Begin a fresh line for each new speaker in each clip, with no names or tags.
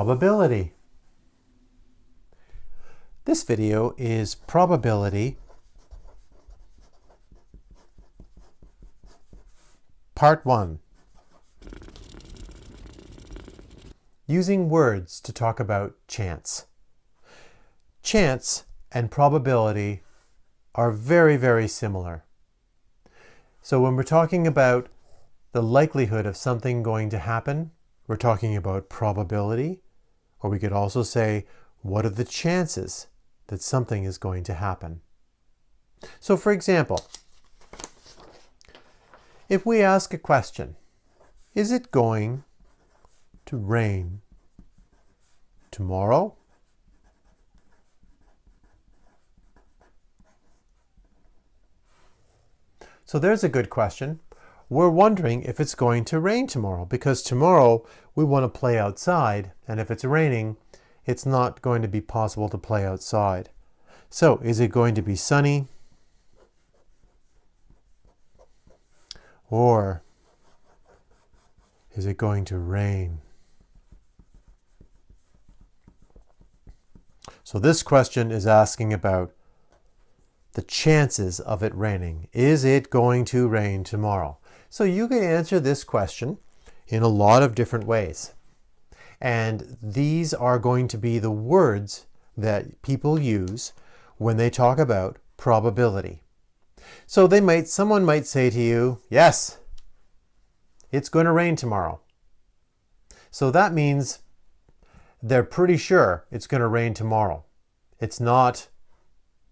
probability. This video is probability part 1. Using words to talk about chance. Chance and probability are very, very similar. So when we're talking about the likelihood of something going to happen, we're talking about probability, or we could also say, what are the chances that something is going to happen? So for example, if we ask a question, is it going to rain tomorrow? So there's a good question. We're wondering if it's going to rain tomorrow, because tomorrow we want to play outside, and if it's raining, it's not going to be possible to play outside. So is it going to be sunny? Or is it going to rain? So this question is asking about the chances of it raining. Is it going to rain tomorrow? So you can answer this question in a lot of different ways. And these are going to be the words that people use when they talk about probability. So someone might say to you, yes, it's going to rain tomorrow. So that means they're pretty sure it's going to rain tomorrow. It's not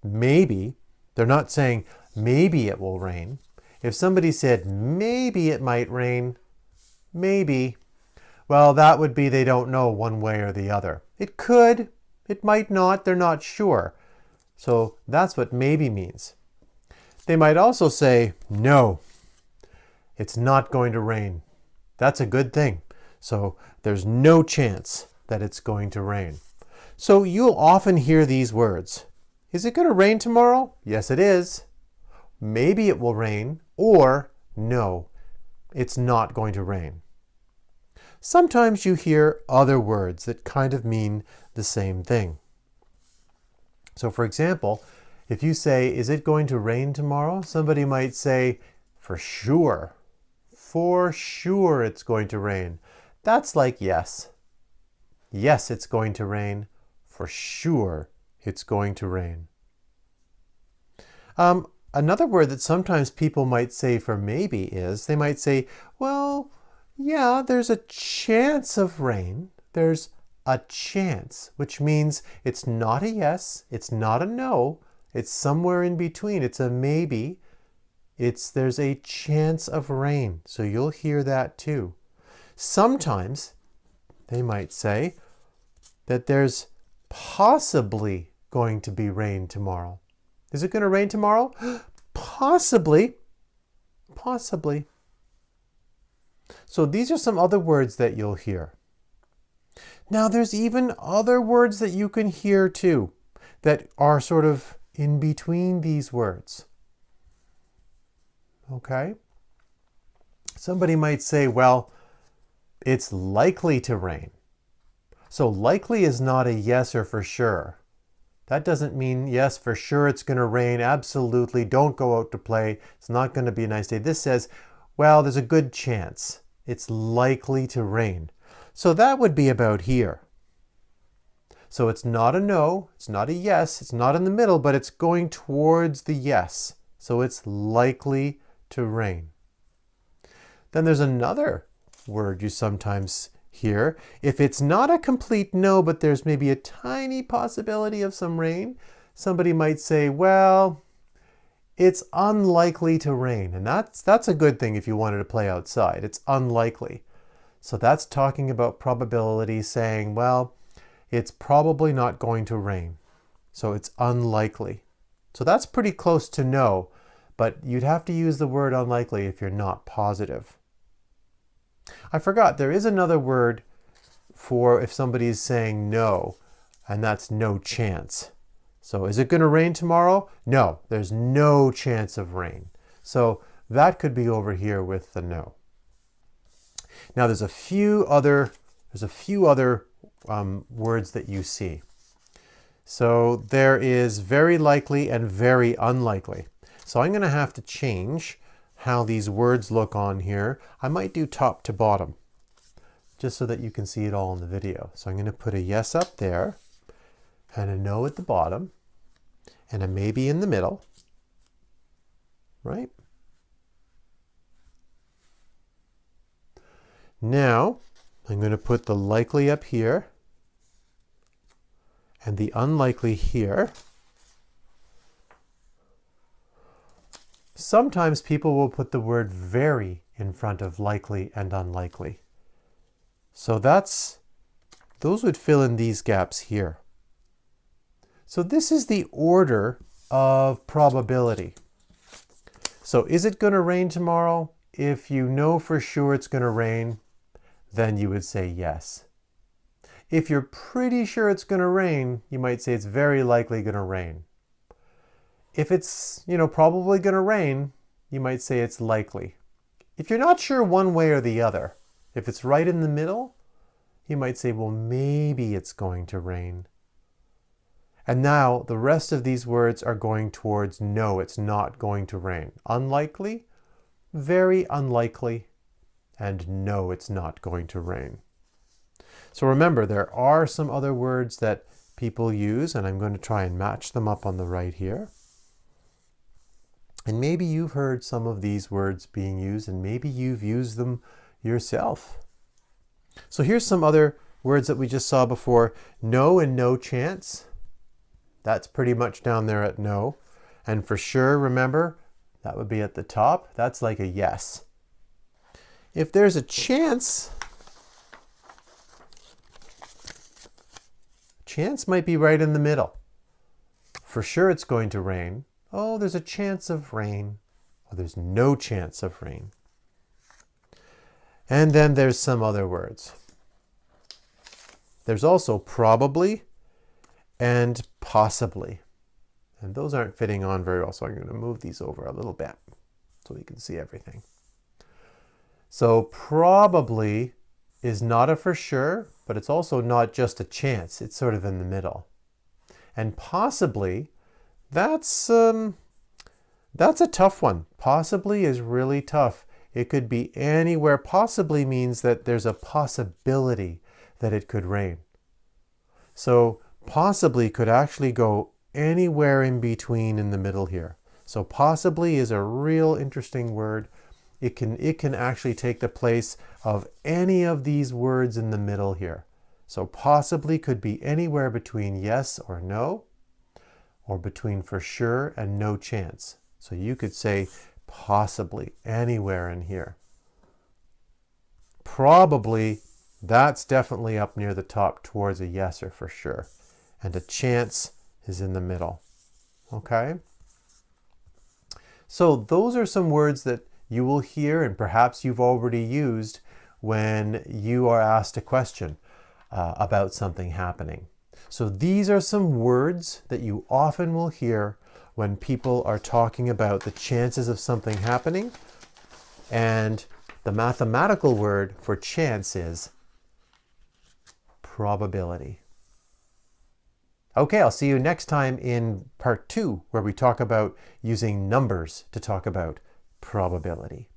maybe. They're not saying maybe it will rain. If somebody said maybe it might rain, maybe, well, that would be they don't know one way or the other. It could, it might not, they're not sure. So that's what maybe means. They might also say, no, it's not going to rain. That's a good thing. So there's no chance that it's going to rain. So you'll often hear these words. Is it going to rain tomorrow? Yes, it is. Maybe it will rain, or no, it's not going to rain. Sometimes you hear other words that kind of mean the same thing. So for example, if you say, is it going to rain tomorrow? Somebody might say, for sure it's going to rain. That's like yes. Yes, it's going to rain. For sure it's going to rain. Another word that sometimes people might say for maybe is, they might say, well, yeah, there's a chance of rain. There's a chance, which means it's not a yes, it's not a no, it's somewhere in between. It's a maybe. There's a chance of rain. So you'll hear that too. Sometimes they might say that there's possibly going to be rain tomorrow. Is it going to rain tomorrow? Possibly. Possibly. So these are some other words that you'll hear. Now there's even other words that you can hear too that are sort of in between these words. Okay? Somebody might say, well, it's likely to rain. So likely is not a yes or for sure. That doesn't mean, yes, for sure it's going to rain. Absolutely, don't go out to play. It's not going to be a nice day. This says, well, there's a good chance. It's likely to rain. So that would be about here. So it's not a no, it's not a yes, it's not in the middle, but it's going towards the yes. So it's likely to rain. Then there's another word you sometimes hear. If it's not a complete no, but there's maybe a tiny possibility of some rain, somebody might say, well, it's unlikely to rain. And that's a good thing if you wanted to play outside. It's unlikely. So that's talking about probability, saying, well, it's probably not going to rain. So it's unlikely. So that's pretty close to no, but you'd have to use the word unlikely if you're not positive. I forgot, there is another word for if somebody is saying no, and that's no chance. So is it going to rain tomorrow? No, there's no chance of rain. So that could be over here with the no. Now there's a few other words that you see. So there is very likely and very unlikely. So I'm going to have to change how these words look on here. I might do top to bottom, just so that you can see it all in the video. So I'm going to put a yes up there, and a no at the bottom, and a maybe in the middle, right? Now, I'm going to put the likely up here, and the unlikely here. Sometimes people will put the word very in front of likely and unlikely. So those would fill in these gaps here. So this is the order of probability. So is it going to rain tomorrow? If you know for sure it's going to rain, then you would say yes. If you're pretty sure it's going to rain, you might say it's very likely going to rain. If it's, probably going to rain, you might say it's likely. If you're not sure one way or the other, if it's right in the middle, you might say, well, maybe it's going to rain. And now the rest of these words are going towards no, it's not going to rain. Unlikely, very unlikely, and no, it's not going to rain. So remember, there are some other words that people use, and I'm going to try and match them up on the right here. And maybe you've heard some of these words being used, and maybe you've used them yourself. So here's some other words that we just saw before. No and no chance. That's pretty much down there at no. And for sure, remember, that would be at the top. That's like a yes. If there's a chance might be right in the middle. For sure it's going to rain. Oh, there's a chance of rain. Oh, there's no chance of rain. And then there's some other words. There's also probably and possibly. And those aren't fitting on very well, so I'm going to move these over a little bit so we can see everything. So probably is not a for sure, but it's also not just a chance. It's sort of in the middle. And possibly, that's a tough one. Possibly is really tough. It could be anywhere. Possibly means that there's a possibility that it could rain. So possibly could actually go anywhere in between in the middle here. So possibly is a real interesting word. It can actually take the place of any of these words in the middle here. So possibly could be anywhere between yes or no, or between for sure and no chance. So you could say possibly anywhere in here. Probably, that's definitely up near the top towards a yes or for sure. And a chance is in the middle. Okay? So those are some words that you will hear and perhaps you've already used when you are asked a question about something happening. So these are some words that you often will hear when people are talking about the chances of something happening. And the mathematical word for chance is probability. Okay, I'll see you next time in part 2, where we talk about using numbers to talk about probability.